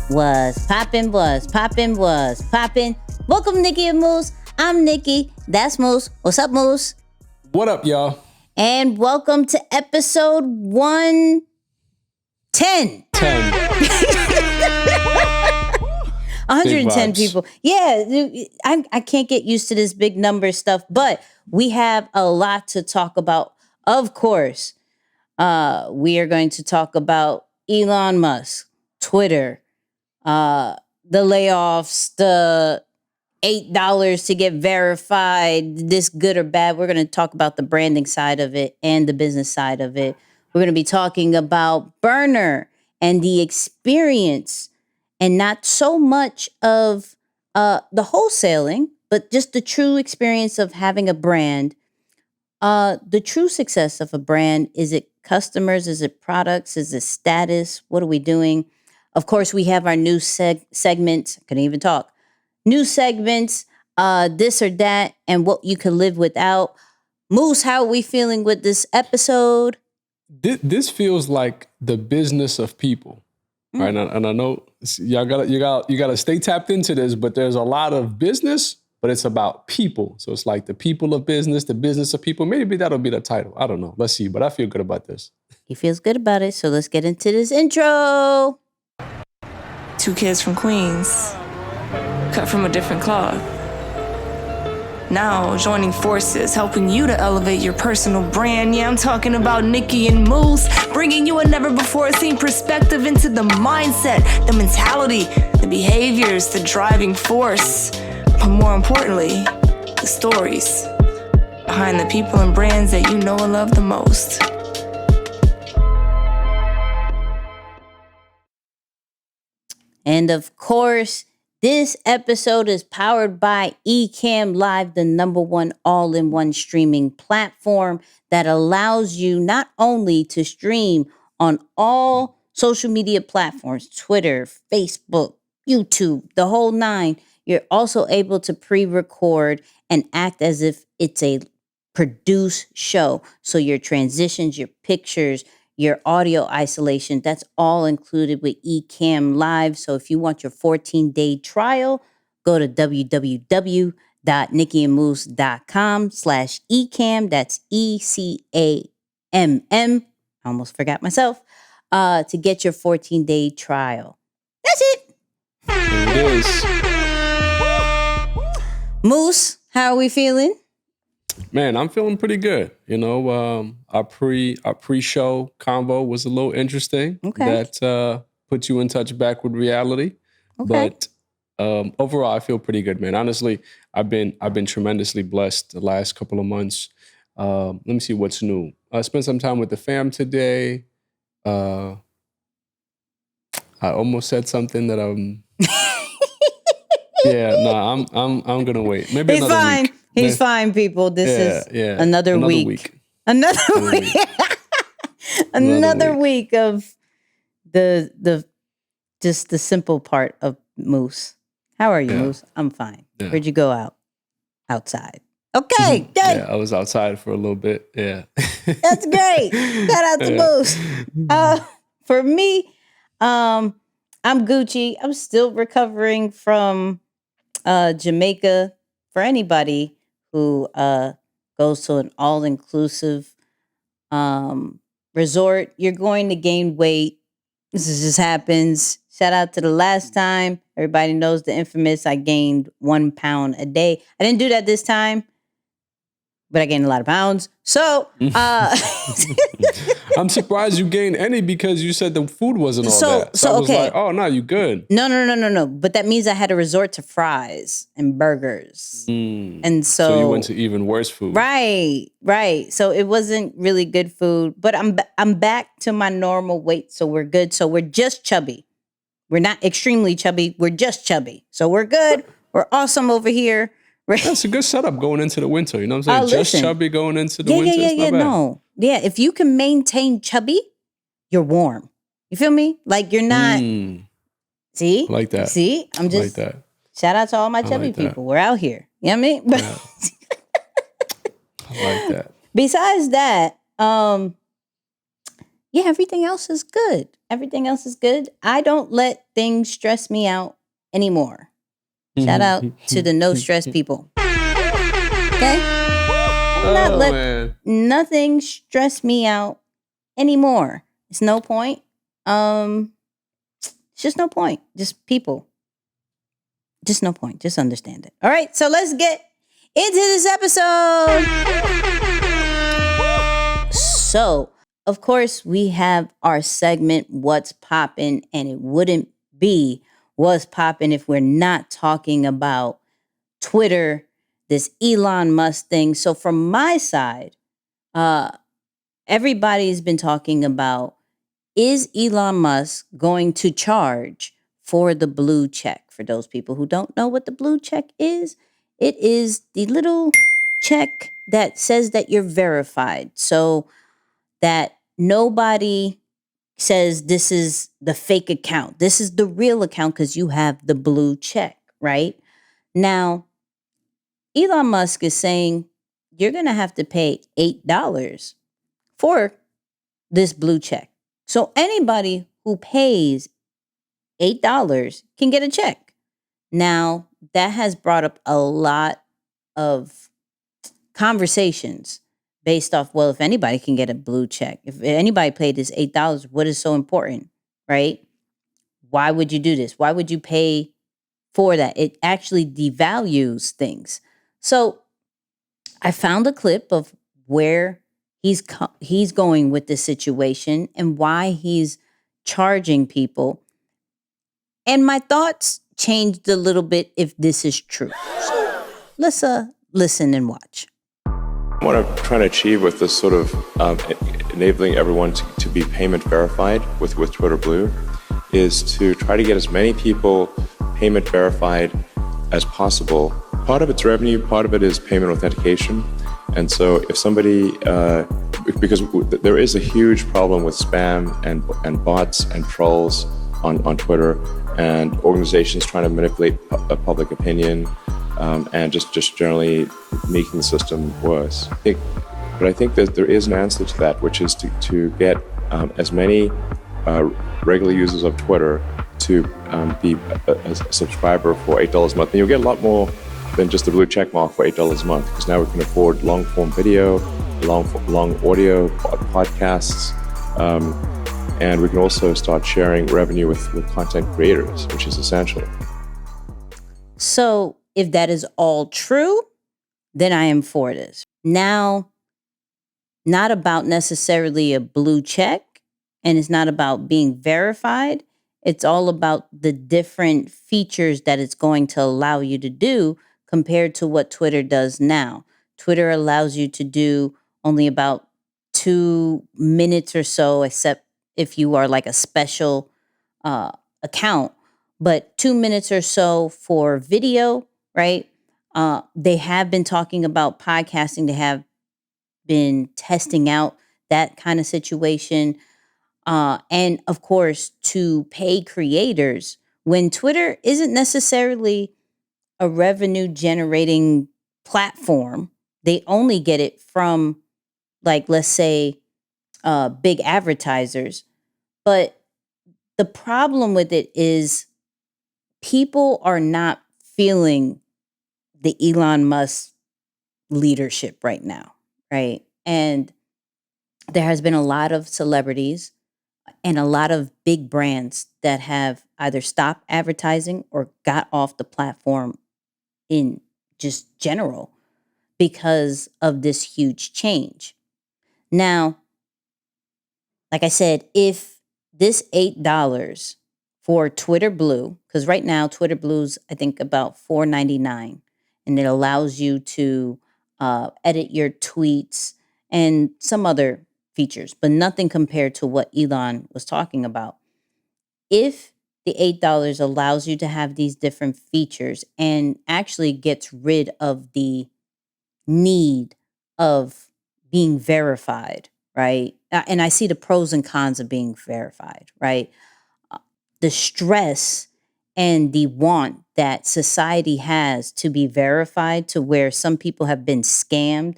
Was poppin'. Welcome, Nicky Moose. I'm Nicky. That's Moose. What's up, Moose? What up, y'all? And welcome to episode 110. 110 people. Yeah, I can't get used to this big number stuff, but we have a lot to talk about. Of course, we are going to talk about Elon Musk, Twitter, the layoffs, the $8 to get verified, this good or bad. We're going to talk about the branding side of it and the business side of it. We're going to be talking about Berner and the experience, and not so much of the wholesaling, but just the true experience of having a brand. The true success of a brand. Is it customers? Is it products? Is it status? What are we doing? Of course, we have our new segments. I couldn't even talk. New segments, this or that, and what you can live without. Moose, how are we feeling with this episode? This feels like the business of people, right? And I know y'all gotta stay tapped into this, but there's a lot of business, but it's about people. So it's like the people of business, the business of people. Maybe that'll be the title. I don't know. Let's see. But I feel good about this. He feels good about it. So let's get into this intro. Two kids from Queens, cut from a different cloth. Now joining forces, helping you to elevate your personal brand. Yeah, I'm talking about Nicky and Moose, bringing you a never-before-seen perspective into the mindset, the mentality, the behaviors, the driving force. But more importantly, the stories behind the people and brands that you know and love the most. And of course, this episode is powered by ECAMM Live, the #1 all-in-one streaming platform that allows you not only to stream on all social media platforms, Twitter, Facebook, YouTube, the whole nine. You're also able to pre-record and act as if it's a produced show. So your transitions, your pictures, your audio isolation, that's all included with ECAMM Live. So if you want your 14-day trial, go to www.nickyandmoose.com/ECAMM. That's ECAMM. I almost forgot myself. To get your 14-day trial. That's it. It is. Moose, how are we feeling? Man, I'm feeling pretty good. You know, our pre-show convo was a little interesting. Okay. That put you in touch back with reality. Okay. But overall, I feel pretty good, man. Honestly, I've been tremendously blessed the last couple of months. Let me see what's new. I spent some time with the fam today. I almost said something that I'm. Yeah, no, I'm gonna wait. Maybe he's another fine. week. He's fine, people. This is another week. Another week. Another week of the just the simple part of Moose. How are you, Moose? I'm fine. Yeah. Where'd you go out? Outside. Okay, good. Yeah, I was outside for a little bit. Yeah. That's great. Shout out to Moose. For me, I'm Gucci. I'm still recovering from Jamaica. For anybody who goes to an all-inclusive resort, you're going to gain weight. This just happens. Shout out to the last time. Everybody knows the infamous, I gained 1 pound a day. I didn't do that this time, but I gained a lot of pounds. So, I'm surprised you gained any because you said the food wasn't all that. So I was like, oh, no, you good. No. But that means I had to resort to fries and burgers. And So you went to even worse food. Right. So it wasn't really good food, but I'm back to my normal weight. So we're good. So we're just chubby. We're not extremely chubby. We're just chubby. So we're good. We're awesome over here. That's a good setup going into the winter. You know what I'm saying? Just chubby going into the winter. Yeah. If you can maintain chubby, you're warm. You feel me? Like you're not. See? I like that. See? I'm just. I like that. Shout out to all my chubby people. We're out here. You know what I mean? Yeah. I like that. Besides that, yeah, everything else is good. Everything else is good. I don't let things stress me out anymore. Shout out to the no stress people. Okay? I'm not Oh let man. nothing stress me out anymore. It's no point. It's just no point. Just people. Just no point. Just understand it. All right, so let's get into this episode. So, of course, we have our segment, What's Poppin', and it wouldn't be What's Poppin' if we're not talking about Twitter, this Elon Musk thing. So, from my side, everybody's been talking about, is Elon Musk going to charge for the blue check? For those people who don't know what the blue check is, it is the little check that says that you're verified. So that nobody says this is the fake account. This is the real account because you have the blue check, right? Now, Elon Musk is saying you're going to have to pay $8 for this blue check. So anybody who pays $8 can get a check. Now, that has brought up a lot of conversations based off, well, if anybody can get a blue check, if anybody paid this $8, what is so important, right? Why would you do this? Why would you pay for that? It actually devalues things. So I found a clip of where he's going with this situation and why he's charging people. And my thoughts changed a little bit if this is true. So let's listen and watch. What I'm trying to achieve with this sort of enabling everyone to be payment verified with Twitter Blue is to try to get as many people payment verified as possible. Part of it's revenue, part of it is payment authentication. And so if somebody, because there is a huge problem with spam and bots and trolls on Twitter, and organizations trying to manipulate public opinion, and just generally making the system worse. But I think that there is an answer to that, which is to get as many regular users of Twitter to be a subscriber for $8 a month. And you'll get a lot more than just the blue check mark for $8 a month, because now we can afford long form video, long audio podcasts, and we can also start sharing revenue with content creators, which is essential. So if that is all true, then I am for this. Now, not about necessarily a blue check, and it's not about being verified. It's all about the different features that it's going to allow you to do compared to what Twitter does now. Twitter allows you to do only about 2 minutes or so, except if you are like a special account, but 2 minutes or so for video, right? They have been talking about podcasting. They have been testing out that kind of situation. And of course, to pay creators, when Twitter isn't necessarily a revenue generating platform, they only get it from, like, let's say, big advertisers. But the problem with it is people are not feeling the Elon Musk leadership right now, right? And there has been a lot of celebrities and a lot of big brands that have either stopped advertising or got off the platform in just general because of this huge change. Now, like I said, if this $8 for Twitter Blue, because right now Twitter Blue's I think about $4.99, and it allows you to edit your tweets and some other features, but nothing compared to what Elon was talking about. If the $8 allows you to have these different features and actually gets rid of the need of being verified, right? And I see the pros and cons of being verified, right? The stress and the want that society has to be verified, to where some people have been scammed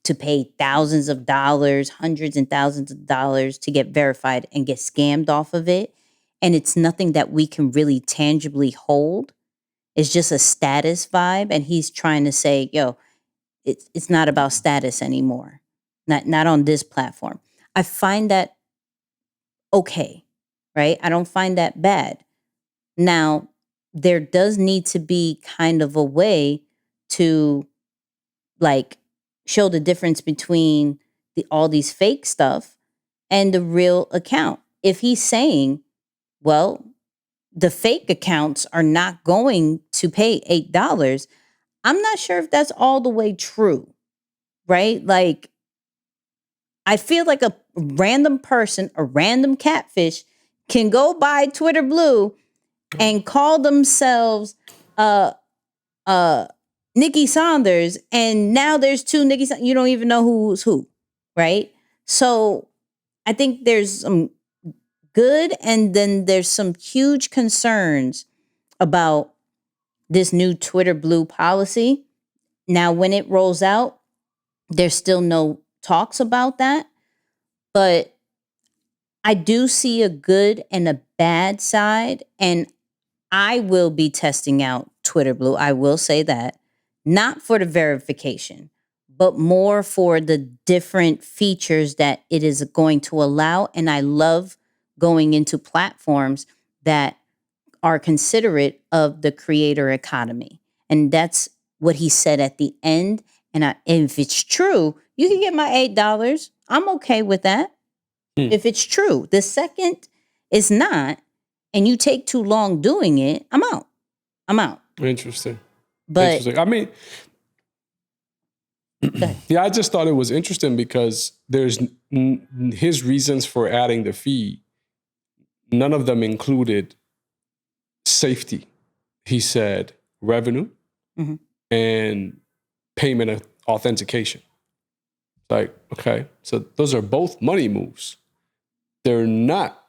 to pay thousands of dollars, hundreds and thousands of dollars to get verified and get scammed off of it. And it's nothing that we can really tangibly hold. It's just a status vibe. And he's trying to say, yo, it's not about status anymore. Not on this platform. I find that okay, right? I don't find that bad. Now, there does need to be kind of a way to like show the difference between all these fake stuff and the real account. If he's saying, well, the fake accounts are not going to pay $8, I'm not sure if that's all the way true, right? Like, I feel like a random person, a random catfish, can go buy Twitter Blue and call themselves Nikki Saunders, and now there's two Nikki. You don't even know who's who, right? So I think there's some good, and then there's some huge concerns about this new Twitter Blue policy. Now, when it rolls out, there's still no talks about that, but I do see a good and a bad side, and I will be testing out Twitter Blue. I will say that, not for the verification, but more for the different features that it is going to allow. And I love going into platforms that are considerate of the creator economy. And that's what he said at the end. And if it's true, you can get my $8. I'm okay with that. If it's true. The second it's not, and you take too long doing it, I'm out. Interesting. But interesting. I mean, yeah, I just thought it was interesting because there's his reasons for adding the fee. None of them included safety. He said revenue and payment authentication. Like, okay, so those are both money moves. They're not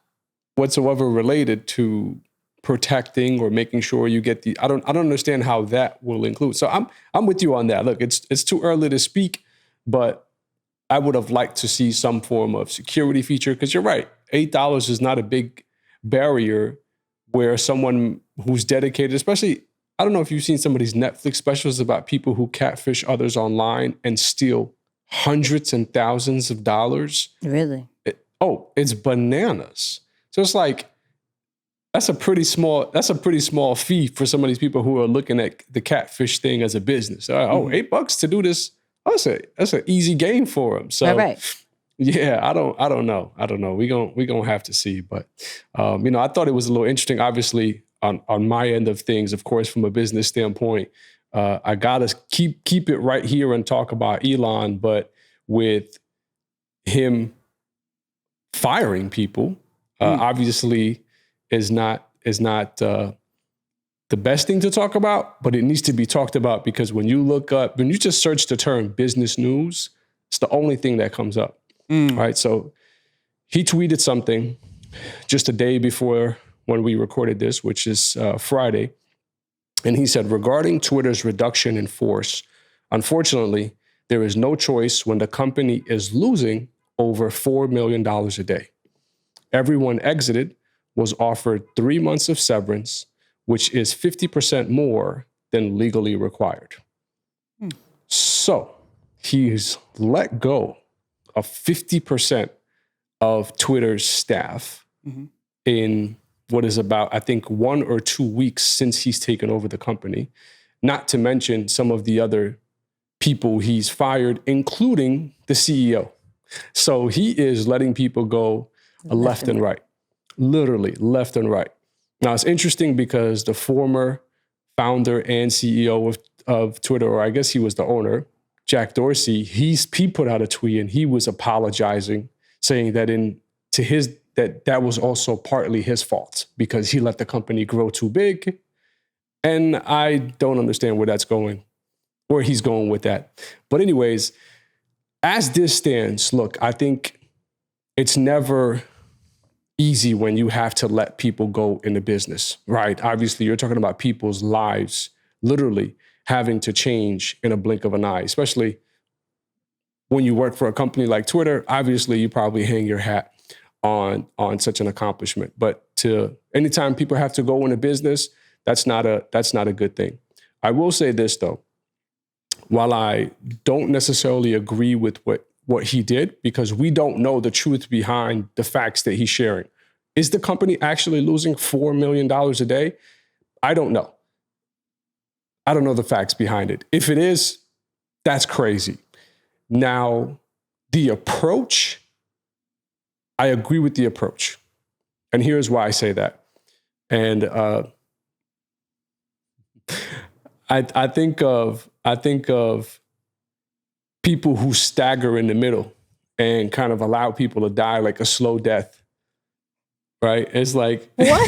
whatsoever related to protecting or making sure you get the. I don't understand how that will include. So I'm with you on that. Look, it's too early to speak, but I would have liked to see some form of security feature because you're right. $8 is not a big barrier where someone who's dedicated, especially, I don't know if you've seen some of these Netflix specials about people who catfish others online and steal hundreds and thousands of dollars. really, It's bananas. So it's like, that's a pretty small fee for some of these people who are looking at the catfish thing as a business. $8 to do this. That's an easy game for them. So right. yeah, I don't know. We gonna have to see. But I thought it was a little interesting. Obviously, on my end of things, of course, from a business standpoint, I gotta keep it right here and talk about Elon. But with him firing people, obviously is not the best thing to talk about, but it needs to be talked about because when you just search the term business news, it's the only thing that comes up. Right? So he tweeted something just a day before when we recorded this, which is Friday. And he said, regarding Twitter's reduction in force, unfortunately, there is no choice when the company is losing over $4 million a day. Everyone exited was offered 3 months of severance, which is 50% more than legally required. So he's let go of 50% of Twitter's staff in what is about, I think, 1 or 2 weeks since he's taken over the company, not to mention some of the other people he's fired, including the CEO. So he is letting people go left and right. Literally left and right. Now, it's interesting because the former founder and CEO of Twitter, or I guess he was the owner, Jack Dorsey, he put out a tweet and he was apologizing, saying that that was also partly his fault because he let the company grow too big. And I don't understand where that's going, where he's going with that. But anyways, as this stands, look, I think it's never easy when you have to let people go in the business, right? Obviously, you're talking about people's lives literally having to change in a blink of an eye, especially when you work for a company like Twitter, obviously you probably hang your hat on such an accomplishment. But anytime people have to go into business, that's not a good thing. I will say this though, while I don't necessarily agree with what he did, because we don't know the truth behind the facts that he's sharing. Is the company actually losing $4 million a day? I don't know. I don't know the facts behind it. If it is, that's crazy. Now, the approach, I agree with the approach. And here's why I say that. And I think of people who stagger in the middle and kind of allow people to die like a slow death. Right? It's like, what?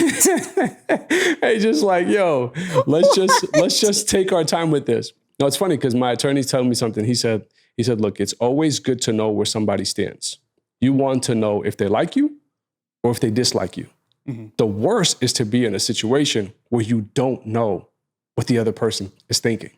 It's just like, yo, let's just take our time with this. No, it's funny because my attorney's telling me something. He said, look, it's always good to know where somebody stands. You want to know if they like you or if they dislike you. Mm-hmm. The worst is to be in a situation where you don't know what the other person is thinking.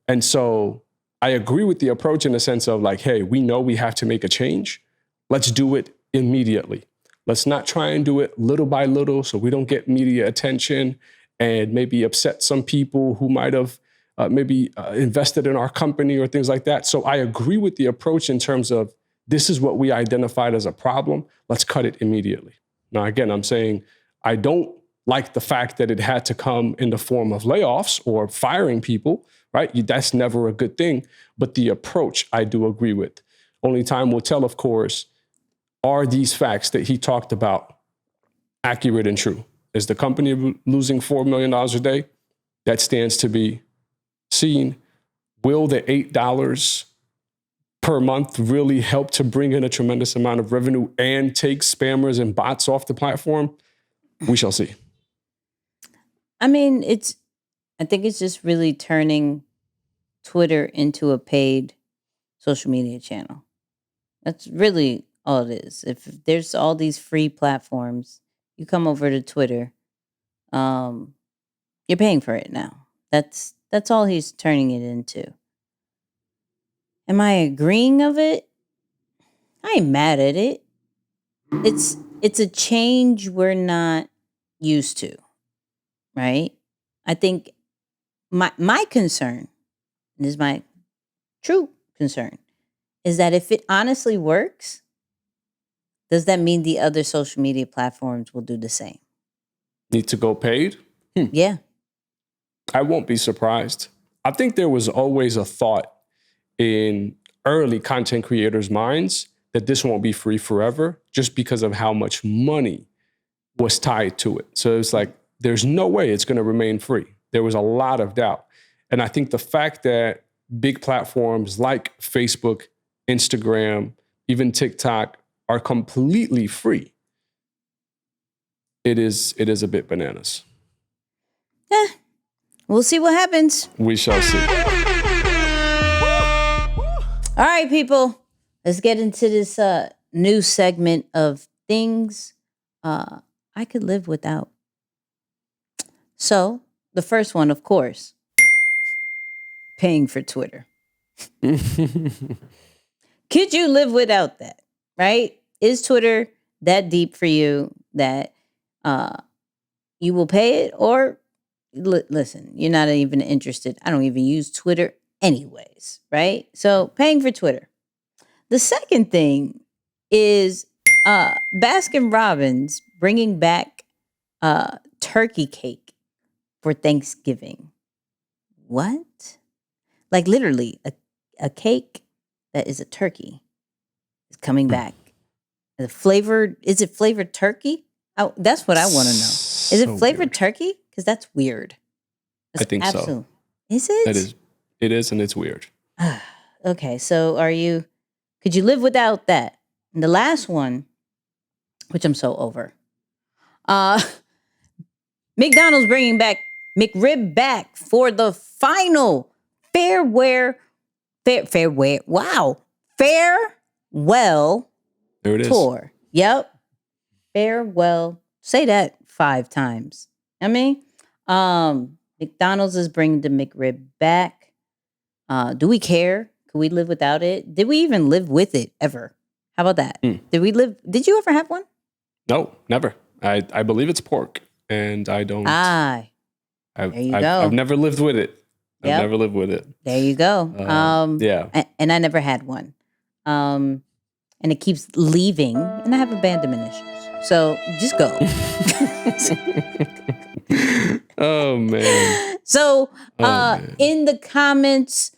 And so I agree with the approach in the sense of like, hey, we know we have to make a change. Let's do it immediately. Let's not try and do it little by little so we don't get media attention and maybe upset some people who might have invested in our company or things like that. So I agree with the approach in terms of this is what we identified as a problem. Let's cut it immediately. Now, again, I'm saying I don't like the fact that it had to come in the form of layoffs or firing people, right? That's never a good thing. But the approach I do agree with. Only time will tell, of course, are these facts that he talked about accurate and true? Is the company losing $4 million a day? That stands to be seen. Will the $8 per month really help to bring in a tremendous amount of revenue and take spammers and bots off the platform? We shall see. I mean, I think it's just really turning Twitter into a paid social media channel. That's really all it is. If there's all these free platforms, you come over to Twitter, you're paying for it now. That's all he's turning it into. Am I agreeing of it? I ain't mad at it. It's a change we're not used to, right? I think my concern, and this is my true concern, is that if it honestly works, does that mean the other social media platforms will do the same? Need to go paid? Yeah. I won't be surprised. I think there was always a thought in early content creators' minds that this won't be free forever just because of how much money was tied to it. So it's like, there's no way it's going to remain free. There was a lot of doubt. And I think the fact that big platforms like Facebook, Instagram, even TikTok are completely free, it is a bit bananas. We'll see what happens. We shall see. All right, people, let's get into this new segment of things I could live without. So the first one, of course, paying for Twitter. Could you live without that, right? Is Twitter that deep for you that you will pay it? Or listen, you're not even interested. I don't even use Twitter anyways, right? So paying for Twitter. The second thing is Baskin Robbins bringing back turkey cake for Thanksgiving. What? Like literally a cake that is a turkey is coming back. Is it flavored turkey? Oh, that's what I want to know. Is it flavored turkey? Because that's weird. I think so. Is it? It is, and it's weird. Okay, so could you live without that? And the last one, which I'm so over. McDonald's bringing back McRib back for the final farewell There it is. tour. Yep. Farewell. Say that 5 times. I mean, McDonald's is bringing the McRib back. Do we care? Could we live without it? Did we even live with it ever? How about that? Did you ever have one? No, never. I believe it's pork, and I don't. There you go. I've never lived with it. I've Yep. never lived with it. There you go. Yeah. And I never had one. And it keeps leaving, and I have abandonment issues. So just go. Oh man. So man. in the comments,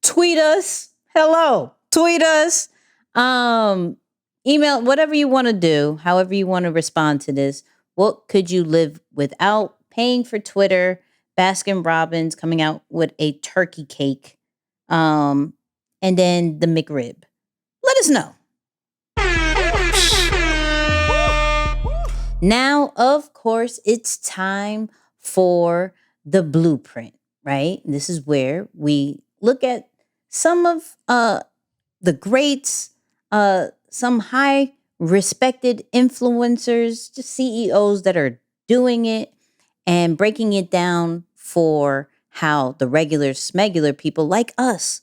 tweet us. Hello. Tweet us. Email, whatever you want to do, however you want to respond to this. What could you live without? Paying for Twitter, Baskin Robbins coming out with a turkey cake, and then the McRib. Let us know. Now, of course, it's time for the blueprint, right? This is where we look at some of the greats, some high respected influencers, just CEOs that are doing it and breaking it down for how the regular smegular people like us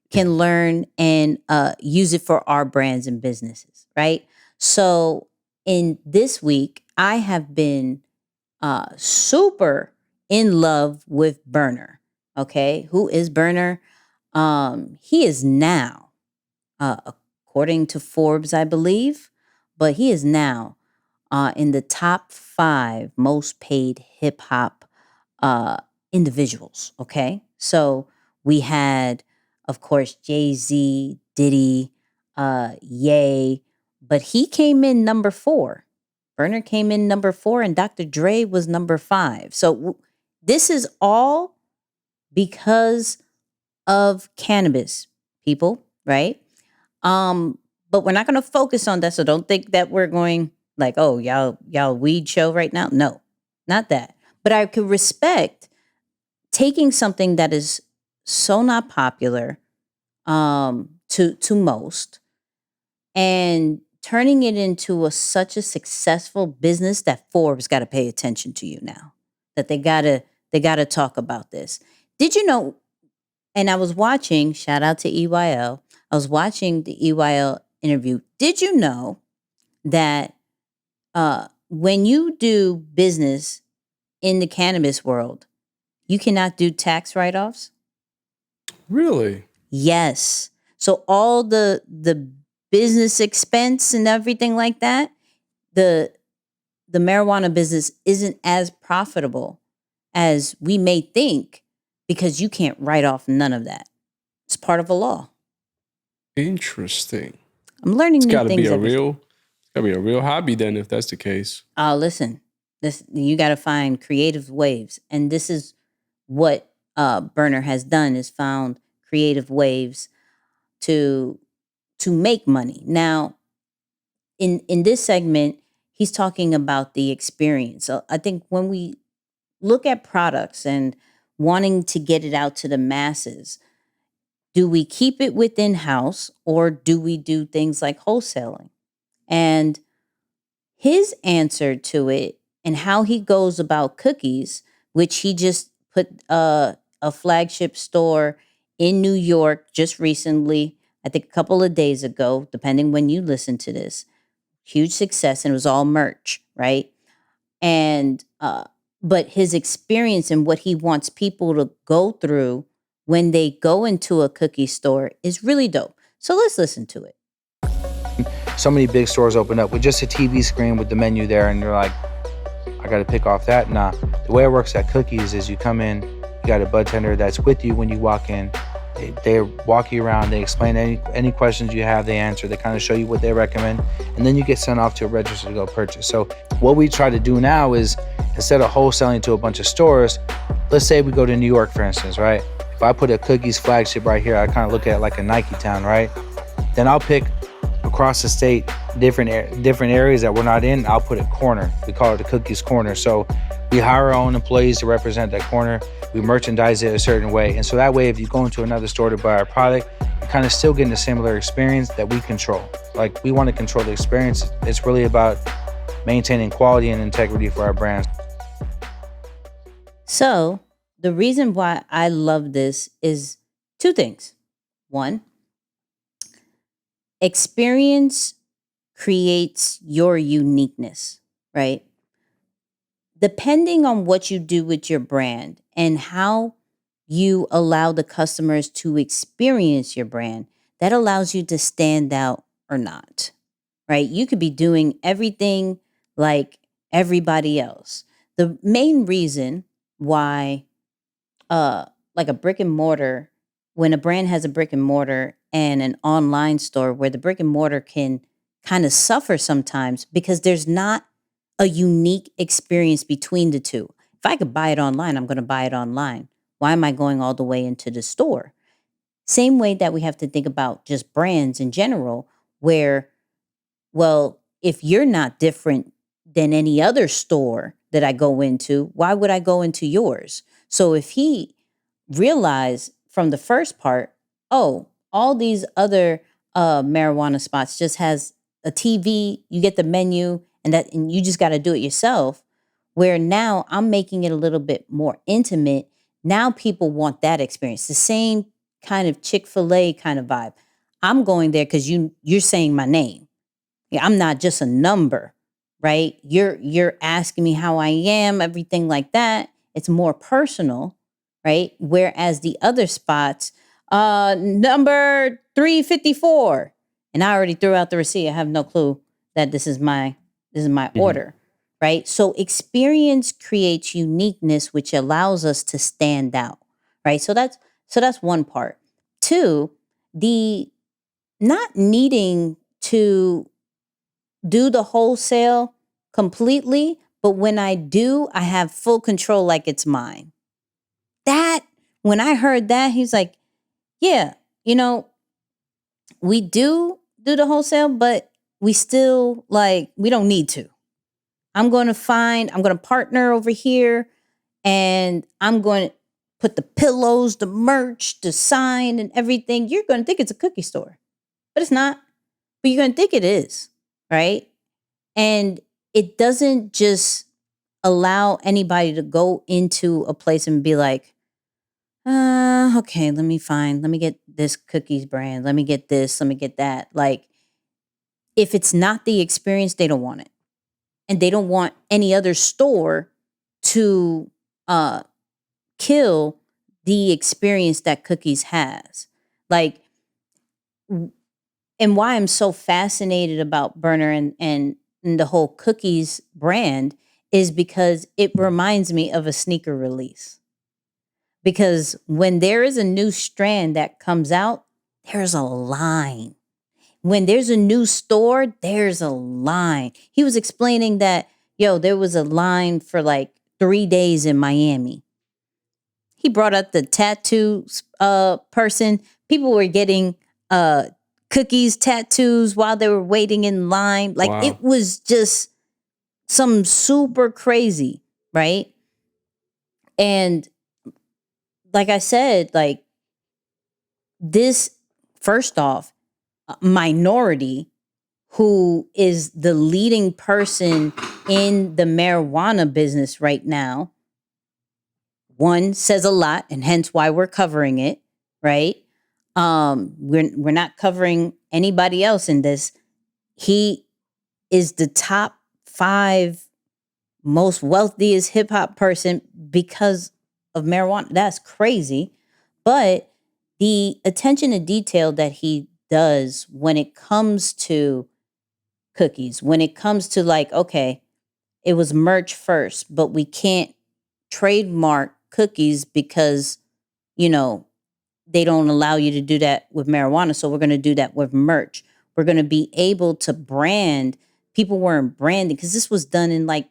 can learn and use it for our brands and businesses, right? So in this week, I have been super in love with Berner. Okay, who is Berner? He is now, according to Forbes, I believe, but he is now in the top 5 most paid hip hop individuals. Okay, so we had, of course, Jay-Z, Diddy, Ye, but he came in number 4. Berner came in number 4, and Dr. Dre was number 5. So this is all because of cannabis, people, right? But we're not going to focus on that. So don't think that we're going like, oh, y'all weed show right now. No, not that. But I could respect taking something that is so not popular to most and turning it into such a successful business that Forbes got to pay attention to you now. That they gotta talk about this. Did you know? And I was watching. Shout out to EYL. I was watching the EYL interview. Did you know that when you do business in the cannabis world, you cannot do tax write-offs? Really? Yes. So all the business expense and everything like that, the marijuana business isn't as profitable as we may think because you can't write off none of that. It's part of a law. Interesting. I'm learning new It's things. gotta be a real hobby then if that's the case. Listen, you got to find creative ways, and this is what Berner has done: is found creative ways to make money. Now, in this segment, he's talking about the experience. So I think when we look at products and wanting to get it out to the masses, do we keep it within house or do we do things like wholesaling? And his answer to it and how he goes about cookies, which he just put a flagship store in New York just recently, I think a couple of days ago, depending when you listen to this. Huge success, and it was all merch, right? And but his experience and what he wants people to go through when they go into a cookie store is really dope. So let's listen to it. So many big stores open up with just a TV screen with the menu there, and you're like, I got to pick off that. Nah, the way it works at Cookies is you come in, you got a bud tender that's with you when you walk in. They walk you around, they explain any questions you have, they answer, they kind of show you what they recommend, and then you get sent off to a register to go purchase. So what we try to do now is, instead of wholesaling to a bunch of stores, let's say we go to New York, for instance, right? If I put a Cookies flagship right here, I kind of look at it like a Nike town, right? Then I'll pick across the state, different areas that we're not in, I'll put a corner. We call it the Cookies corner. So we hire our own employees to represent that corner. We merchandise it a certain way. And so that way, if you go into another store to buy our product, you're kind of still getting a similar experience that we control. Like, we want to control the experience. It's really about maintaining quality and integrity for our brands. So the reason why I love this is Two things. One, experience creates your uniqueness, right? Depending on what you do with your brand and how you allow the customers to experience your brand, that allows you to stand out or not, right? You could be doing everything like everybody else. The main reason why, like a brick and mortar, when a brand has a brick and mortar and an online store, where the brick and mortar can kind of suffer sometimes because there's not a unique experience between the two. If I could buy it online, I'm going to buy it online. Why am I going all the way into the store? Same way that we have to think about just brands in general, where, well, if you're not different than any other store that I go into, why would I go into yours? So if he realized from the first part, oh, all these other marijuana spots just has a TV, you get the menu, and you just got to do it yourself. Where now I'm making it a little bit more intimate. Now people want that experience, the same kind of Chick-fil-A kind of vibe. I'm going there because you're saying my name. Yeah, I'm not just a number, right? You're asking me how I am, everything like that. It's more personal, right? Whereas the other spots, number 354, and I already threw out the receipt. I have no clue that this is my order, right? So experience creates uniqueness, which allows us to stand out, right? So that's one part. Two, the not needing to do the wholesale completely, but when I do, I have full control like it's mine. That, when I heard that, he's like, yeah, we do the wholesale, but we still, like, we don't need to. I'm going to partner over here, and I'm going to put the pillows, the merch, the sign, and everything. You're going to think it's a cookie store, but it's not. But you're going to think it is, right? And it doesn't just allow anybody to go into a place and be like, okay, let me get this cookies brand. Let me get this, let me get that. Like, if it's not the experience, they don't want it. And they don't want any other store to kill the experience that cookies has. Like, and why I'm so fascinated about Berner and the whole cookies brand is because it reminds me of a sneaker release. Because when there is a new strand that comes out, there's a line. When there's a new store, there's a line. He was explaining that, there was a line for like 3 days in Miami. He brought up the tattoo person. People were getting cookies, tattoos while they were waiting in line. Like, Wow. It was just some super crazy, right? And like I said, like, this, first off, minority who is the leading person in the marijuana business right now, one, says a lot, and hence why we're covering it, right? We're not covering anybody else in this. He is the top 5 most wealthiest hip hop person because of marijuana. That's crazy. But the attention to detail that he does when it comes to cookies, when it comes to, like, okay, it was merch first, but we can't trademark cookies because, they don't allow you to do that with marijuana. So we're going to do that with merch. We're going to be able to brand. People weren't branding because this was done in like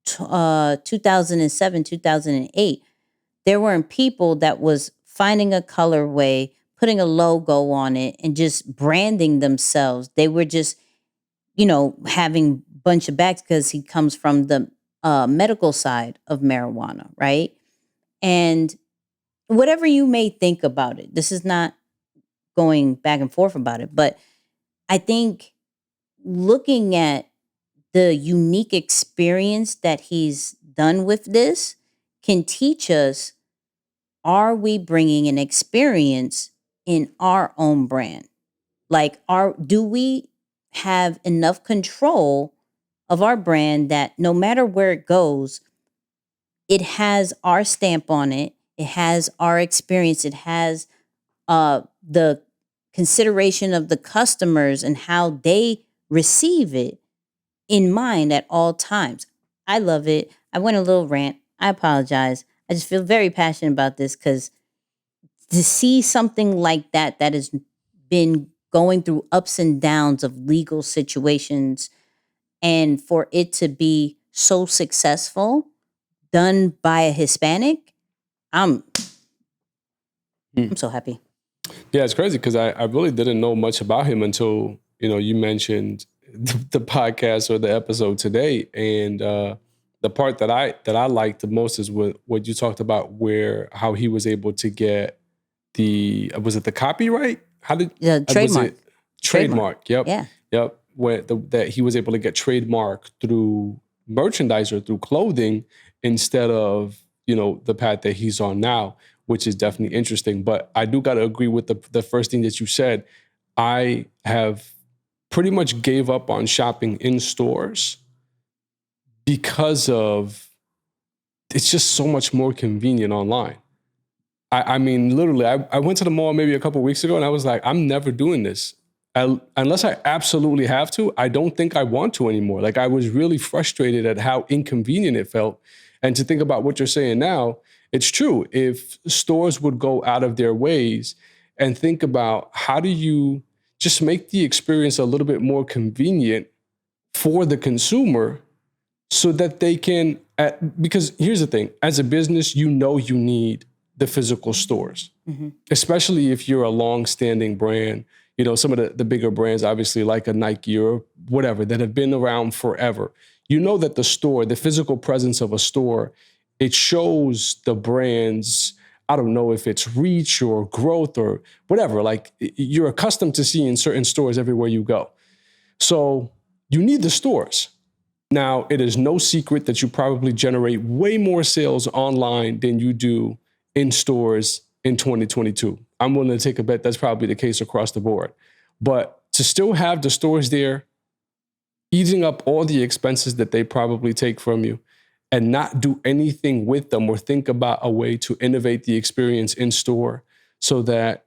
2007, 2008. There weren't people that was finding a colorway, putting a logo on it, and just branding themselves. They were just, having a bunch of bags because he comes from the medical side of marijuana, right? And whatever you may think about it, this is not going back and forth about it, but I think looking at the unique experience that he's done with this can teach us are we bringing an experience in our own brand? Like, do we have enough control of our brand that no matter where it goes, it has our stamp on it, it has our experience, it has the consideration of the customers and how they receive it in mind at all times. I love it. I went a little rant. I apologize. I just feel very passionate about this because to see something like that has been going through ups and downs of legal situations, and for it to be so successful, done by a Hispanic, I'm so happy. Yeah, it's crazy because I really didn't know much about him until, you mentioned the podcast or the episode today. And the part that I liked the most is what you talked about, how he was able to get was it the copyright? How did trademark? Trademark. Yep. Yeah. Yep. That he was able to get trademark through merchandise or through clothing instead of, the path that he's on now, which is definitely interesting. But I do got to agree with the first thing that you said. I have pretty much gave up on shopping in stores because it's just so much more convenient online. I mean, literally, I went to the mall maybe a couple of weeks ago and I was like, I'm never doing this. Unless I absolutely have to, I don't think I want to anymore. Like, I was really frustrated at how inconvenient it felt. And to think about what you're saying now, it's true. If stores would go out of their ways and think about how do you just make the experience a little bit more convenient for the consumer so that they can, because here's the thing, as a business, you need the physical stores, especially if you're a long-standing brand. Some of the bigger brands, obviously like a Nike or whatever, that have been around forever. That the store, the physical presence of a store, it shows the brand's, I don't know if it's reach or growth or whatever, like you're accustomed to seeing certain stores everywhere you go. So you need the stores. Now, it is no secret that you probably generate way more sales online than you do in stores in 2022. I'm willing to take a bet that's probably the case across the board. But to still have the stores there, eating up all the expenses that they probably take from you and not do anything with them or think about a way to innovate the experience in store so that,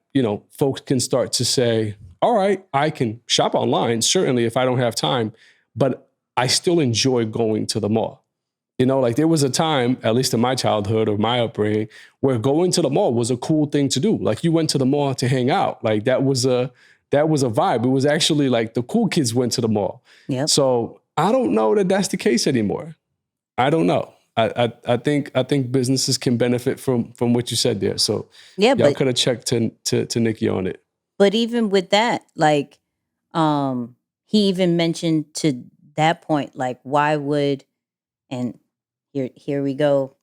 folks can start to say, all right, I can shop online, certainly if I don't have time, but I still enjoy going to the mall. Like there was a time, at least in my childhood or my upbringing, where going to the mall was a cool thing to do. Like you went to the mall to hang out. Like that was a vibe. It was actually like the cool kids went to the mall. Yep. So I don't know that that's the case anymore. I don't know. I think businesses can benefit from what you said there. So yeah, y'all could have checked to Nicky on it. But even with that, like, he even mentioned to that point, like, why would, and here we go.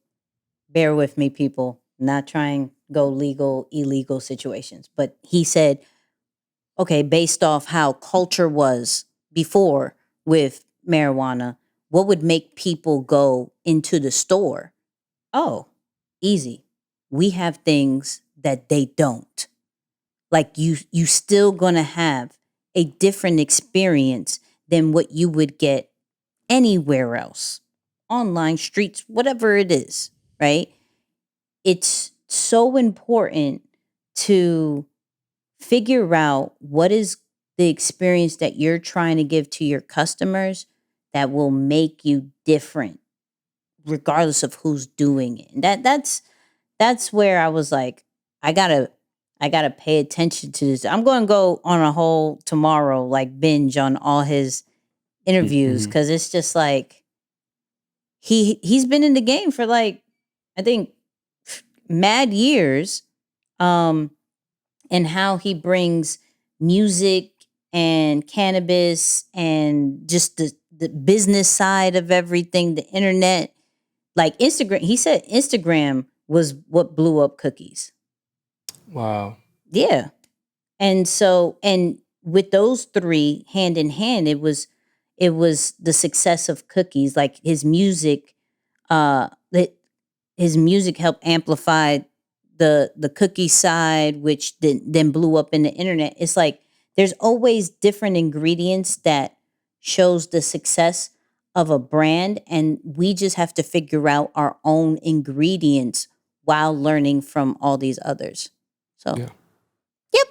Bear with me, people. Not trying to go legal, illegal situations. But he said, okay, based off how culture was before with marijuana, what would make people go into the store? Oh, easy. We have things that they don't. Like you still gonna have a different experience than what you would get anywhere else. Online, streets, whatever it is, right? It's so important to figure out what is the experience that you're trying to give to your customers that will make you different, regardless of who's doing it. And that's where I was like, I gotta pay attention to this. I'm going to go on a whole tomorrow, like binge on all his interviews, because it's just like he's been in the game for like, I think, mad years, and how he brings music and cannabis and just the business side of everything, the internet, like Instagram. He said Instagram was what blew up cookies. Wow. Yeah. And so, and with those three hand in hand, it was the success of cookies. Like his music helped amplify the cookie side, which then blew up in the internet. It's like there's always different ingredients that shows the success of a brand, and we just have to figure out our own ingredients while learning from all these others. So, Yeah. yep.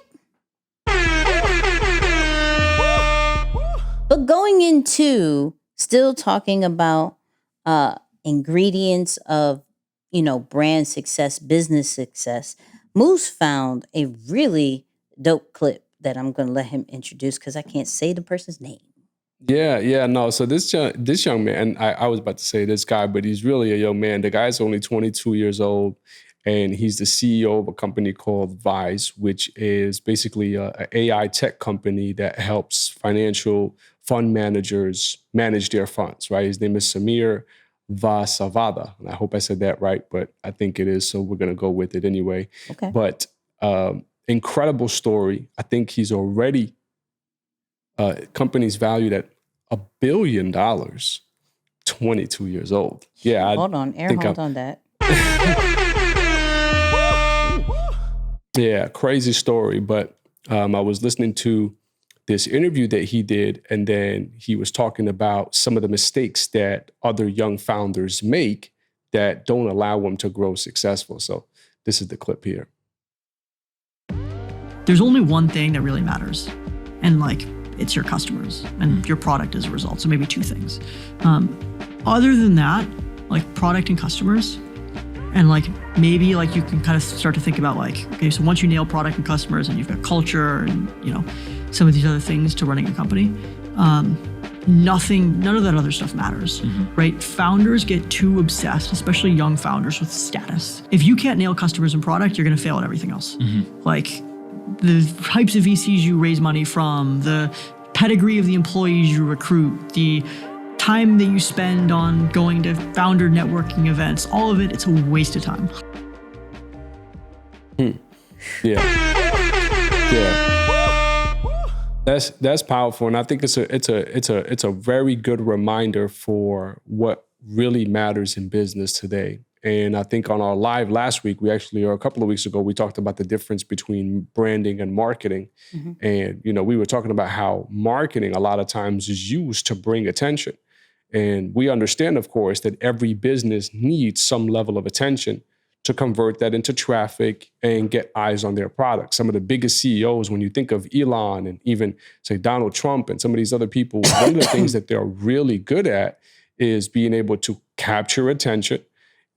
But going into still talking about ingredients of, brand success, business success, Moose found a really dope clip that I'm going to let him introduce because I can't say the person's name. Yeah, no. So this young man, I was about to say this guy, but he's really a young man. The guy's only 22 years old, and he's the CEO of a company called Vice, which is basically an AI tech company that helps financial fund managers manage their funds, right? His name is Samir Vasavada. And I hope I said that right, but I think it is. So we're going to go with it anyway. Okay. But incredible story. I think he's already, company's valued at $1 billion, 22 years old. Yeah. Hold on, hold on that. Yeah, crazy story. But I was listening to this interview that he did, and then he was talking about some of the mistakes that other young founders make that don't allow them to grow successful. So this is the clip here. There's only one thing that really matters, and it's your customers and your product as a result. So maybe two things. Other than that, product and customers, and maybe you can kind of start to think about okay, so once you nail product and customers and you've got culture and some of these other things to running a company, none of that other stuff matters, right? Founders get too obsessed, especially young founders, with status. If you can't nail customers and product, you're going to fail at everything else. The types of VCs you raise money from, the pedigree of the employees you recruit, the time that you spend on going to founder networking events, all of it, it's a waste of time. Yeah. That's powerful, and I think it's a very good reminder for what really matters in business today. And I think on our live last week, or a couple of weeks ago, we talked about the difference between branding and marketing. And, we were talking about how marketing a lot of times is used to bring attention. And we understand, of course, that every business needs some level of attention to convert that into traffic and get eyes on their product. Some of the biggest CEOs, when you think of Elon and even, say, Donald Trump and some of these other people, one of the things that they're really good at is being able to capture attention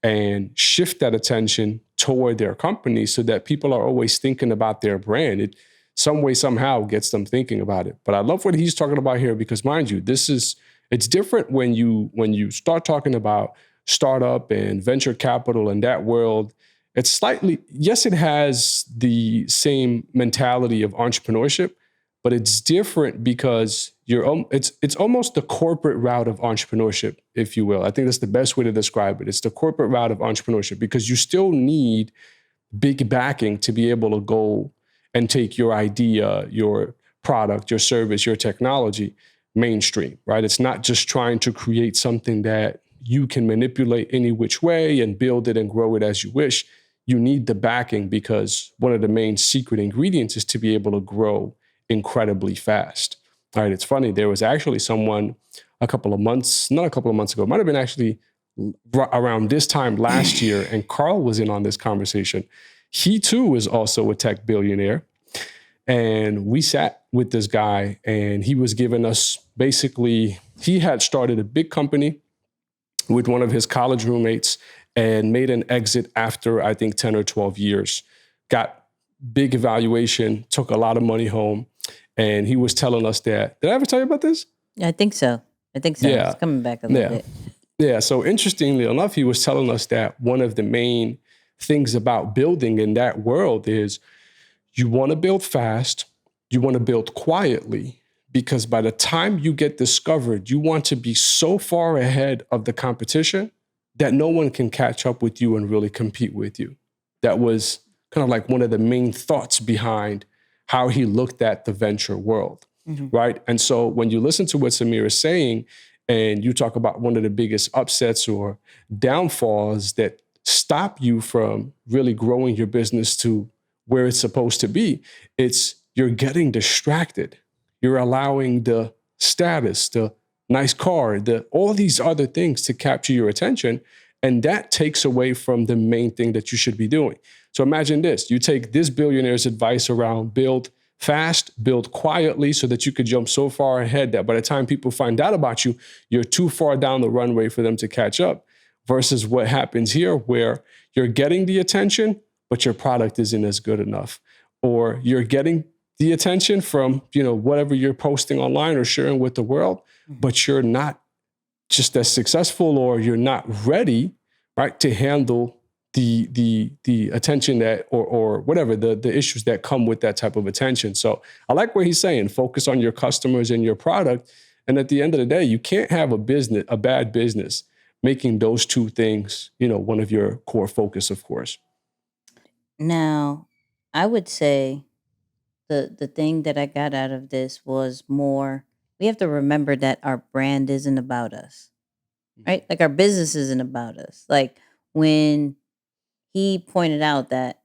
and shift that attention toward their company so that people are always thinking about their brand. It some way, somehow gets them thinking about it. But I love what he's talking about here because, mind you, it's different when you start talking about startup and venture capital in that world. It's slightly, yes, it has the same mentality of entrepreneurship, but it's different because it's almost the corporate route of entrepreneurship, if you will. I think that's the best way to describe it. It's the corporate route of entrepreneurship because you still need big backing to be able to go and take your idea, your product, your service, your technology mainstream, right? It's not just trying to create something that you can manipulate any which way and build it and grow it as you wish. You need the backing because one of the main secret ingredients is to be able to grow incredibly fast. All right, it's funny. There was actually someone not a couple of months ago, it might have been actually around this time last year, and Carl was in on this conversation. He too is also a tech billionaire. And we sat with this guy and he was giving us basically, he had started a big company with one of his college roommates and made an exit after, I think, 10 or 12 years. Got big evaluation, took a lot of money home. And he was telling us that. Did I ever tell you about this? I think so. Yeah. It's coming back a little bit. Yeah. So interestingly enough, he was telling us that one of the main things about building in that world is you want to build fast, you want to build quietly, because by the time you get discovered, you want to be so far ahead of the competition that no one can catch up with you and really compete with you. That was kind of like one of the main thoughts behind how he looked at the venture world, right? And so when you listen to what Samir is saying, and you talk about one of the biggest upsets or downfalls that stop you from really growing your business to where it's supposed to be. It's you're getting distracted. You're allowing the status, the nice car, all these other things to capture your attention. And that takes away from the main thing that you should be doing. So imagine this. You take this billionaire's advice around build fast, build quietly so that you could jump so far ahead that by the time people find out about you, you're too far down the runway for them to catch up. Versus what happens here where you're getting the attention, but your product isn't as good enough. Or you're getting the attention from, whatever you're posting online or sharing with the world, but you're not just as successful, or you're not ready, right, to handle the attention that or whatever the issues that come with that type of attention. So I like what he's saying. Focus on your customers and your product. And at the end of the day, you can't have a bad business making those two things, one of your core focus, of course. Now, I would say the thing that I got out of this was more, we have to remember that our brand isn't about us, right? Like our business isn't about us. Like when he pointed out that,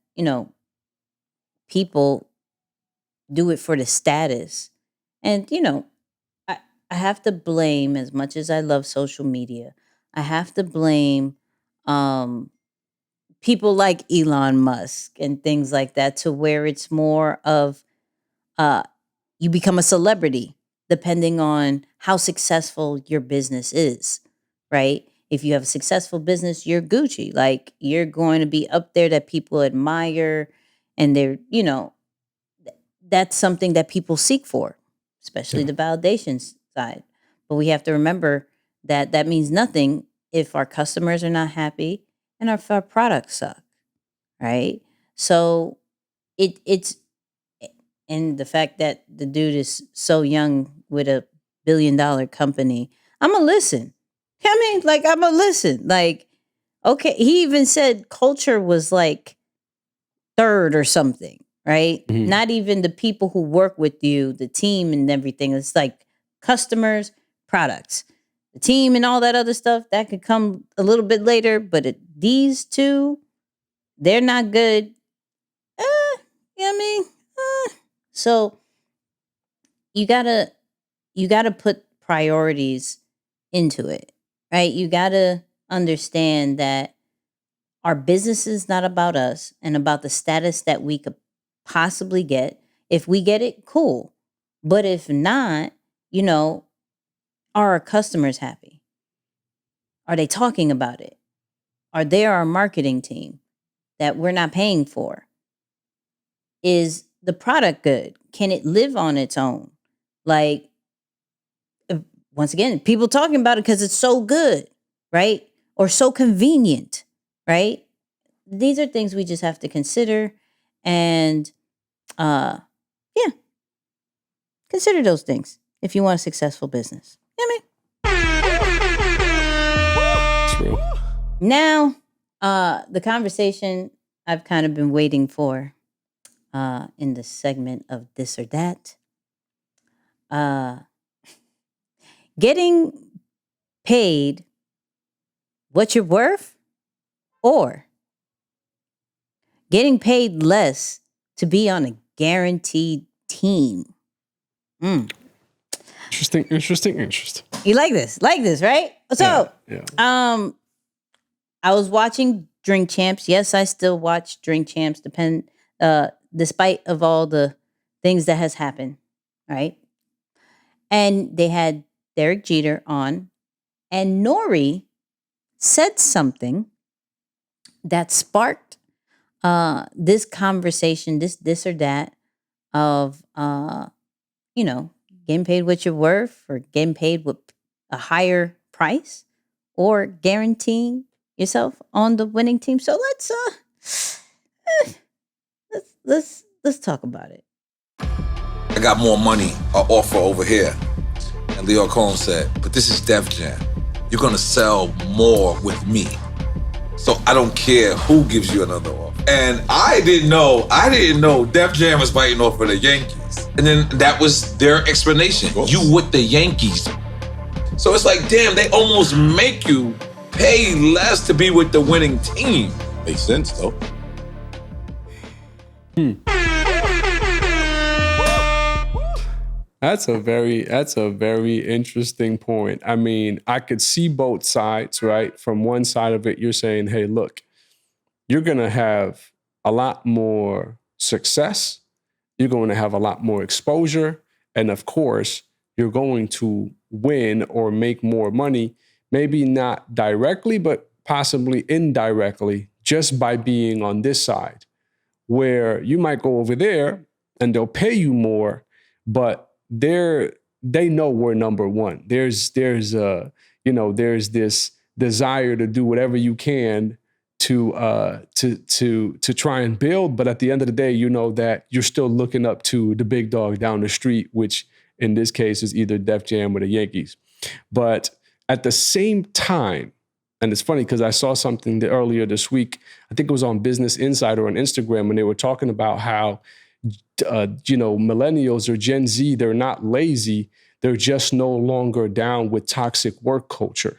people do it for the status. And, I have to blame, as much as I love social media, I have to blame people like Elon Musk and things like that, to where it's more of you become a celebrity depending on how successful your business is, right? If you have a successful business, you're Gucci. Like you're going to be up there that people admire, and they're, that's something that people seek for, especially the validation side. But we have to remember that that means nothing if our customers are not happy and if our products suck, right? So it's, and the fact that the dude is so young with $1 billion company, I'm gonna listen. I'm gonna listen. Like, okay, he even said culture was like third or something, right? Mm-hmm. Not even the people who work with you, the team and everything. It's like customers, products, the team and all that other stuff that could come a little bit later. But these two, they're not good. So you gotta put priorities into it, right? You gotta understand that our business is not about us and about the status that we could possibly get. If we get it, cool. But if not, are our customers happy? Are they talking about it? Are they our marketing team that we're not paying for? Is the product good? Can it live on its own? Like, once again, people talking about it because it's so good, right? Or so convenient, right? These are things we just have to consider. And consider those things if you want a successful business. True. Now, the conversation I've kind of been waiting for in the segment of this or that. Getting paid what you're worth, or getting paid less to be on a guaranteed team. Interesting. You like this, right? So, I was watching Drink Champs. Yes, I still watch Drink Champs, despite of all the things that has happened, right? And they had Derek Jeter on, and Nori said something that sparked this conversation, this or that of, getting paid what you're worth, or getting paid with a higher price, or guaranteeing yourself on the winning team. So let's talk about it. I got more money, an offer over here. And Leo Combs said, but this is Def Jam. You're gonna sell more with me. So I don't care who gives you another offer. And I didn't know Def Jam was biting off of the Yankees. And then that was their explanation. You with the Yankees. So it's like, damn, they almost make you pay less to be with the winning team. Makes sense, though. That's a very interesting point. I mean, I could see both sides, right? From one side of it, you're saying, hey, look, you're going to have a lot more success. You're going to have a lot more exposure. And of course, you're going to win or make more money, maybe not directly, but possibly indirectly, just by being on this side, where you might go over there and they'll pay you more, but they know we're number one. There's this desire to do whatever you can to try and build, but at the end of the day, you know that you're still looking up to the big dog down the street, which in this case is either Def Jam or the Yankees. But at the same time, and it's funny because I saw something earlier this week, I think it was on Business Insider on Instagram, and they were talking about how millennials or Gen Z, they're not lazy. They're just no longer down with toxic work culture.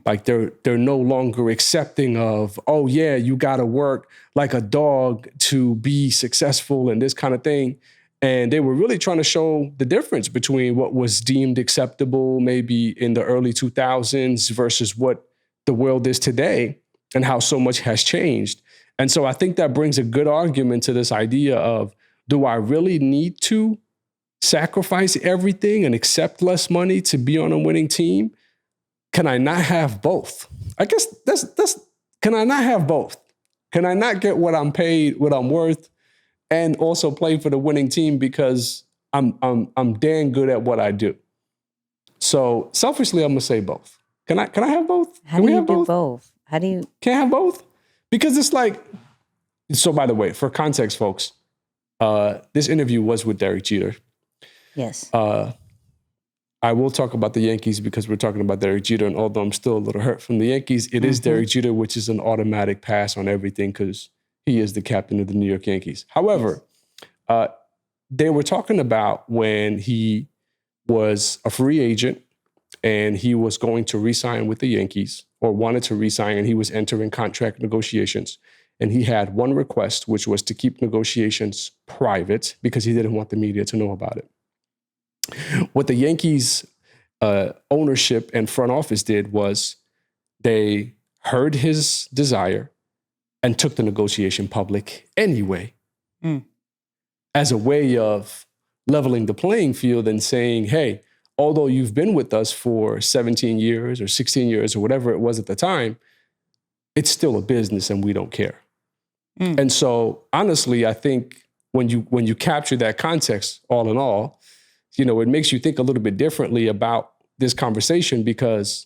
Like they're no longer accepting of, oh yeah, you got to work like a dog to be successful and this kind of thing. And they were really trying to show the difference between what was deemed acceptable maybe in the early 2000s versus what the world is today and how so much has changed. And so I think that brings a good argument to this idea of, do I really need to sacrifice everything and accept less money to be on a winning team? Can I not have both? I guess that's can I not have both? Can I not get what I'm paid, what I'm worth, and also play for the winning team because I'm damn good at what I do? So selfishly, I'm gonna say both. Can I have both? How do you do both? How do you can't have both? Because it's like, so by the way, for context, folks, this interview was with Derek Jeter. Yes. I will talk about the Yankees because we're talking about Derek Jeter, and although I'm still a little hurt from the Yankees, it is Derek Jeter, which is an automatic pass on everything because he is the captain of the New York Yankees. However, they were talking about when he was a free agent and he was going to re-sign with the Yankees, or wanted to re-sign, and he was entering contract negotiations. And he had one request, which was to keep negotiations private because he didn't want the media to know about it. What the Yankees ownership and front office did was they heard his desire and took the negotiation public anyway, as a way of leveling the playing field and saying, hey, although you've been with us for 17 years or 16 years or whatever it was at the time, it's still a business and we don't care. And so honestly, I think when you capture that context, all in all, it makes you think a little bit differently about this conversation, because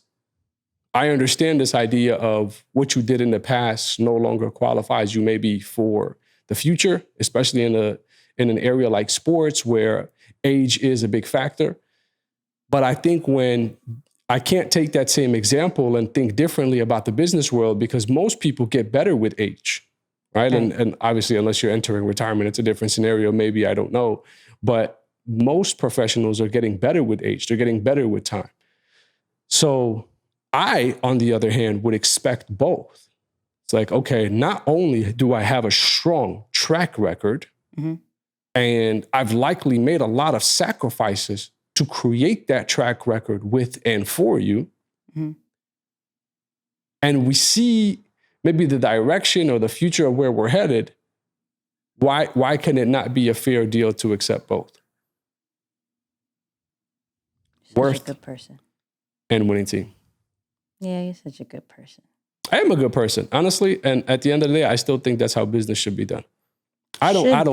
I understand this idea of what you did in the past no longer qualifies you maybe for the future, especially in an area like sports where age is a big factor. But I think when I can't take that same example and think differently about the business world, because most people get better with age, right? And obviously, unless you're entering retirement, it's a different scenario. Maybe, I don't know. But most professionals are getting better with age. They're getting better with time. So I, on the other hand, would expect both. It's like, okay, not only do I have a strong track record, and I've likely made a lot of sacrifices to create that track record with and for you, and we see maybe the direction or the future of where we're headed, why can it not be a fair deal to accept both? Worth, a good person, and winning team. Yeah, you're such a good person. I am a good person, honestly. And at the end of the day, I still think that's how business should be done. I mean, at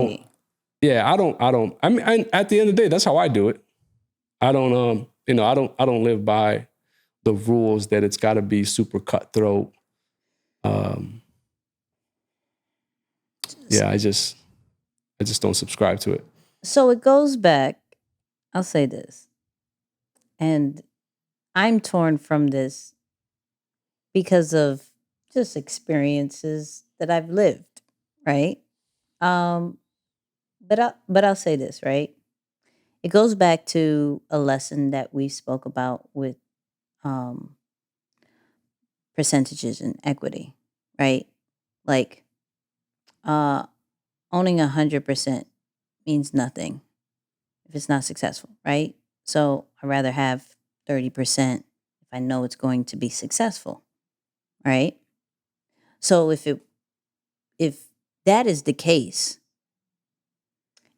the end of the day, that's how I do it. I don't live by the rules that it's got to be super cutthroat. I just don't subscribe to it. So it goes back, I'll say this, and I'm torn from this because of just experiences that I've lived, right? But I'll say this, right? It goes back to a lesson that we spoke about with percentages in equity, right? Like owning 100% means nothing if it's not successful, right? So I'd rather have 30% if I know it's going to be successful, right? So if that is the case,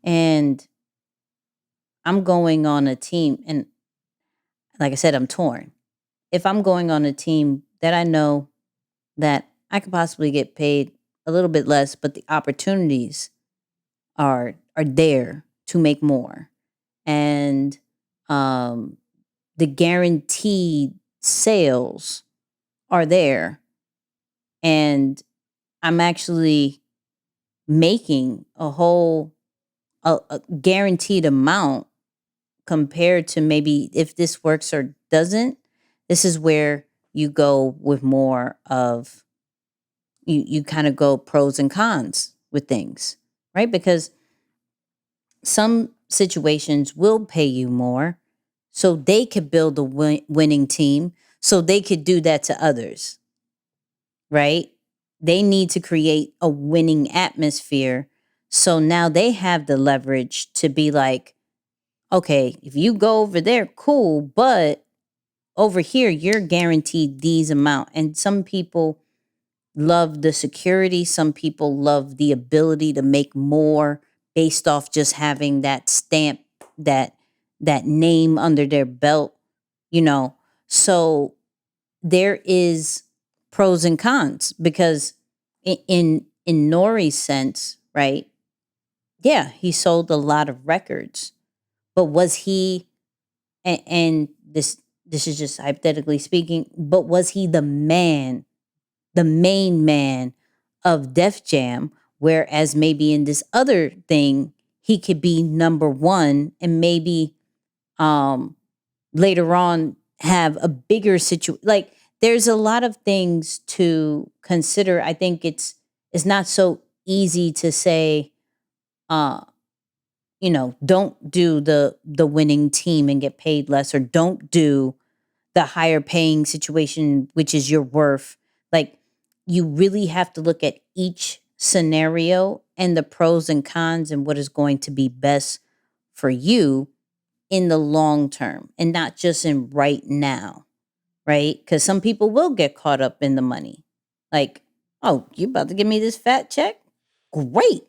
and I'm going on a team, and like I said, I'm torn. If I'm going on a team that I know that I could possibly get paid a little bit less, but the opportunities are there to make more, and the guaranteed sales are there, and I'm actually making a guaranteed amount compared to maybe if this works or doesn't. This is where you go with more of you kind of go pros and cons with things, right? Because some situations will pay you more so they could build a winning team, so they could do that to others, right? They need to create a winning atmosphere. So now they have the leverage to be like, okay, if you go over there, cool, but over here, you're guaranteed these amount. And some people love the security. Some people love the ability to make more based off just having that stamp, that name under their belt, you know. So there is pros and cons, because in Nori's sense, right? Yeah, he sold a lot of records, but was he? And this is just hypothetically speaking, but was he the main man of Def Jam? Whereas maybe in this other thing, he could be number one, and maybe later on have a bigger situation. Like, there's a lot of things to consider. I think it's not so easy to say, don't do the winning team and get paid less, or don't do the higher paying situation, which is your worth. Like, you really have to look at each scenario and the pros and cons and what is going to be best for you in the long term, and not just in right now, right? Because some people will get caught up in the money. Like, oh, you about to give me this fat check? Great,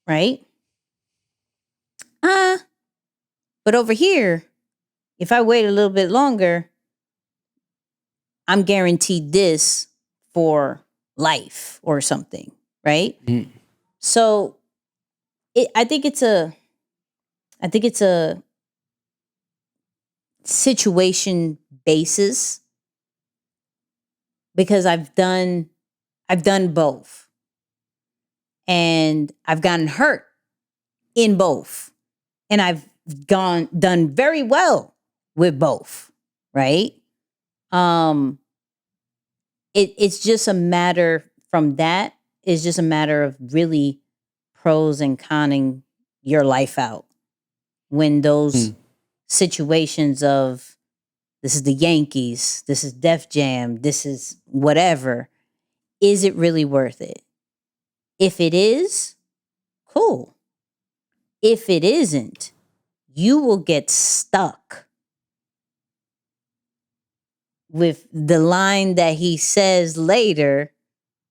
right? But over here, if I wait a little bit longer, I'm guaranteed this for life or something, right? So I think it's a situation basis, because I've done both, and I've gotten hurt in both, and I've done very well with both, right? It's just a matter from that. It's just a matter of really pros and conning your life out when those situations of, this is the Yankees, this is Def Jam, this is whatever, is it really worth it? If it is, cool. If it isn't, you will get stuck with the line that he says later,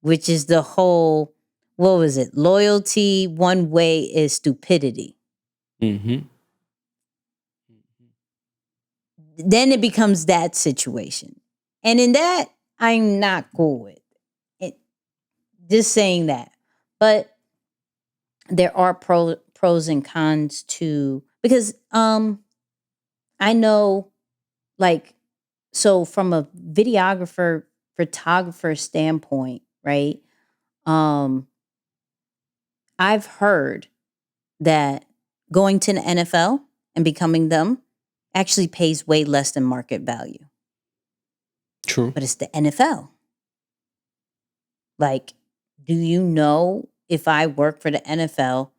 which is the whole, what was it? Loyalty one way is stupidity. Mm-hmm. Then it becomes that situation. And in that, I'm not cool with it. Just saying that. But there are pros and cons to, because I know, like, so from a videographer, photographer standpoint, right? I've heard that going to the NFL and becoming them actually pays way less than market value. True. But it's the NFL. Like, do you know, if I work for the NFL,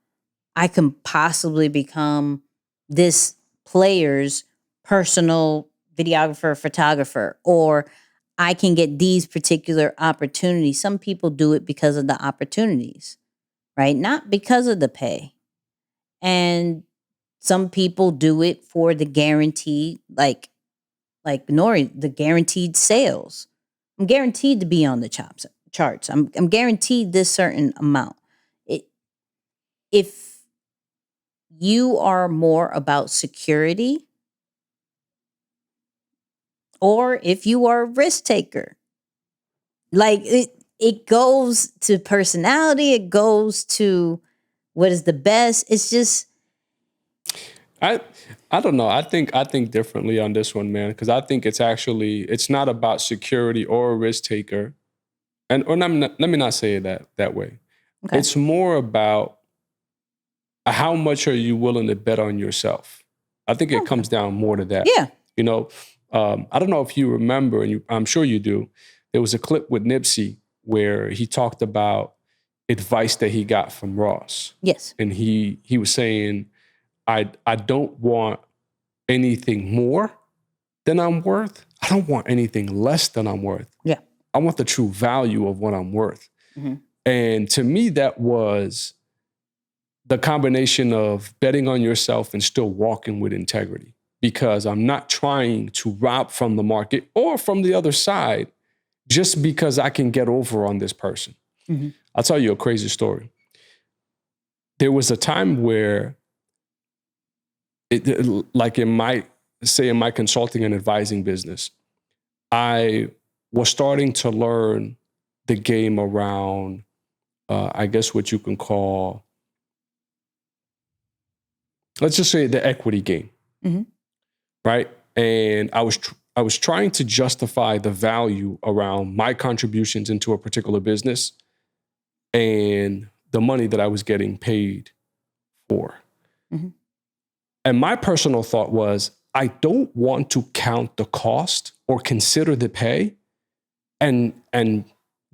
I can possibly become this player's personal videographer, photographer, or I can get these particular opportunities. Some people do it because of the opportunities, right? Not because of the pay. And some people do it for the guaranteed, like Nori, the guaranteed sales. I'm guaranteed to be on the charts. I'm guaranteed this certain amount. If you are more about security, or if you are a risk taker, like it goes to personality, it goes to what is the best. It's just, I don't know. I think differently on this one, man, because I think it's not about security or a risk taker. Let me not say it that way. Okay. It's more about how much are you willing to bet on yourself? I think it comes down more to that. Yeah. You know, I don't know if you remember, and I'm sure you do, there was a clip with Nipsey where he talked about advice that he got from Ross. Yes. And he was saying, I don't want anything more than I'm worth. I don't want anything less than I'm worth. Yeah. I want the true value of what I'm worth. Mm-hmm. And to me, that was the combination of betting on yourself and still walking with integrity, because I'm not trying to rob from the market or from the other side just because I can get over on this person. Mm-hmm. I'll tell you a crazy story. There was a time where, like in my consulting and advising business, I was starting to learn the game around, I guess what you can call, let's just say the equity game, mm-hmm. right? And I was trying to justify the value around my contributions into a particular business and the money that I was getting paid for. Mm-hmm. And my personal thought was, I don't want to count the cost or consider the pay and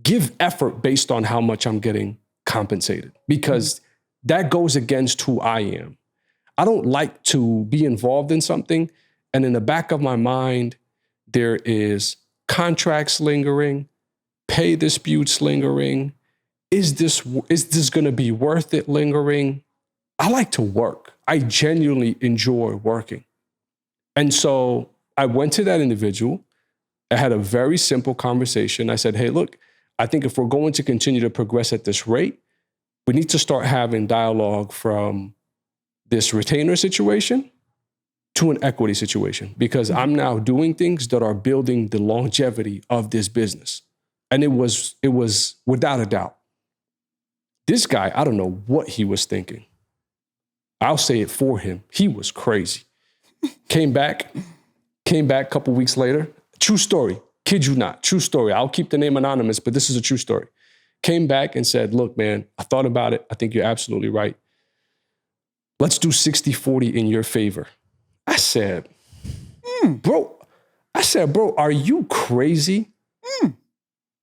give effort based on how much I'm getting compensated, because that goes against who I am. I don't like to be involved in something and in the back of my mind, there is contracts lingering, pay disputes lingering. Is this going to be worth it lingering? I like to work. I genuinely enjoy working. And so I went to that individual. I had a very simple conversation. I said, hey, look, I think if we're going to continue to progress at this rate, we need to start having dialogue from this retainer situation to an equity situation, because I'm now doing things that are building the longevity of this business. And it was without a doubt. This guy, I don't know what he was thinking. I'll say it for him. He was crazy. Came back a couple weeks later. True story. Kid you not. True story. I'll keep the name anonymous, but this is a true story. Came back and said, look, man, I thought about it. I think you're absolutely right. Let's do 60-40 in your favor. I said, bro, are you crazy?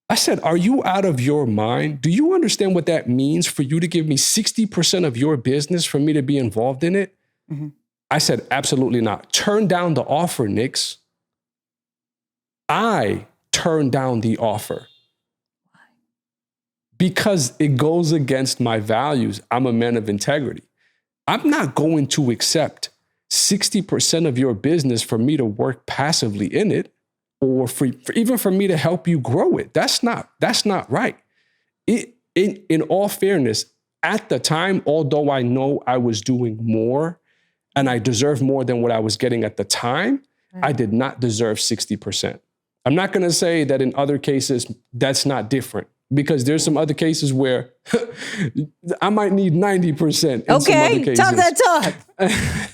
I said, are you out of your mind? Do you understand what that means for you to give me 60% of your business for me to be involved in it? Mm-hmm. I said, absolutely not. Turn down the offer, Nix. I turned down the offer. Why? Because it goes against my values. I'm a man of integrity. I'm not going to accept 60% of your business for me to work passively in it, or even for me to help you grow it. That's not right. In all fairness, at the time, although I know I was doing more and I deserve more than what I was getting at the time, I did not deserve 60%. I'm not going to say that in other cases, that's not different, because there's some other cases where I might need 90% in some other cases. Talk that talk.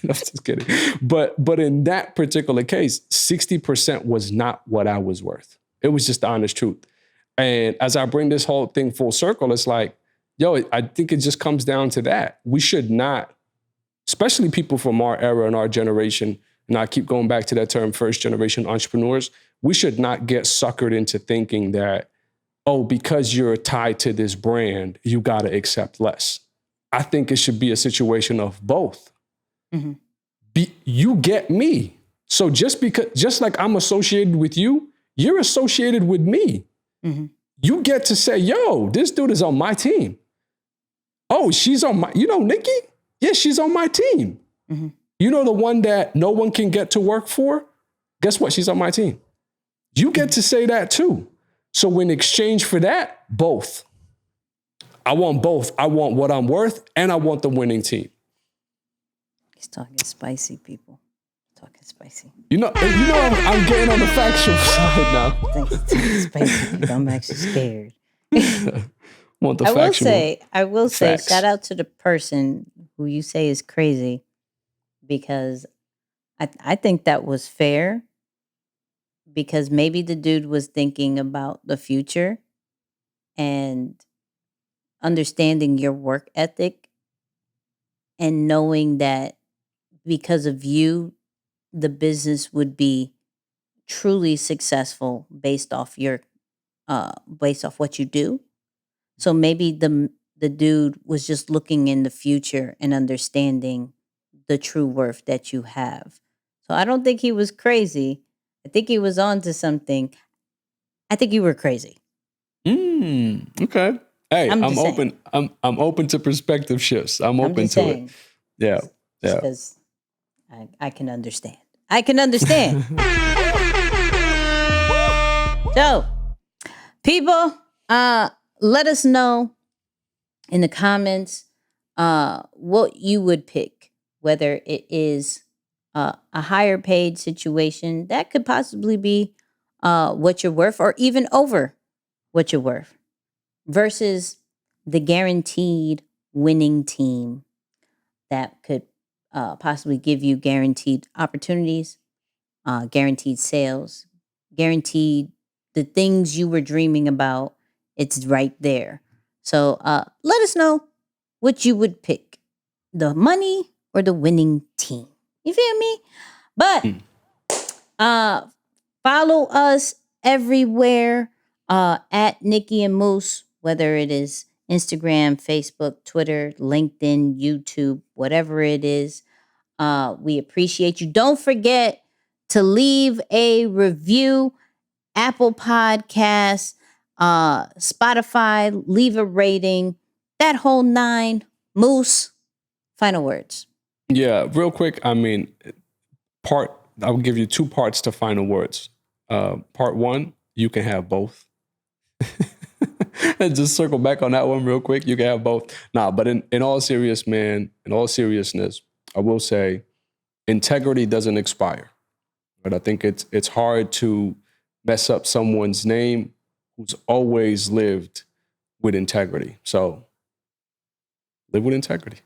No, I'm just kidding. But in that particular case, 60% was not what I was worth. It was just the honest truth. And as I bring this whole thing full circle, it's like, yo, I think it just comes down to that. We should not, especially people from our era and our generation, and I keep going back to that term, first generation entrepreneurs, we should not get suckered into thinking that, oh, because you're tied to this brand, you got to accept less. I think it should be a situation of both. Mm-hmm. You get me. So just like I'm associated with you, you're associated with me. Mm-hmm. You get to say, yo, this dude is on my team. Oh, she's on my, Nikki? Yeah, she's on my team. Mm-hmm. You know, the one that no one can get to work for? Guess what? She's on my team. You get to say that too. So in exchange for that, both. I want both. I want what I'm worth and I want the winning team. He's talking spicy, people. Talking spicy. I'm getting on the factual side now. He's talking spicy, people. I'm actually scared. Want the I will say, facts. shout out to the person who you say is crazy, because I think that was fair, because maybe the dude was thinking about the future and understanding your work ethic and knowing that because of you, the business would be truly successful based off what you do. So maybe the dude was just looking in the future and understanding the true worth that you have. So I don't think he was crazy. I think he was on to something. I think you were crazy. Okay. Hey, I'm open. I'm open to perspective shifts. I'm open to it. Yeah. Because I can understand. I can understand. So, people, let us know in the comments what you would pick, whether it is a higher paid situation that could possibly be what you're worth, or even over what you're worth, versus the guaranteed winning team that could possibly give you guaranteed opportunities, guaranteed sales, guaranteed the things you were dreaming about. It's right there. So let us know what you would pick, the money or the winning team. You feel me? But follow us everywhere at Nicky and Moose, whether it is Instagram, Facebook, Twitter, LinkedIn, YouTube, whatever it is. We appreciate you. Don't forget to leave a review, Apple Podcasts, Spotify, leave a rating, that whole 9. Moose, final words. Yeah, real quick. I mean, I'll give you 2 parts to final words. Part 1, you can have both. And just circle back on that one real quick. You can have both. But in all seriousness, I will say integrity doesn't expire. But I think it's hard to mess up someone's name who's always lived with integrity. So live with integrity.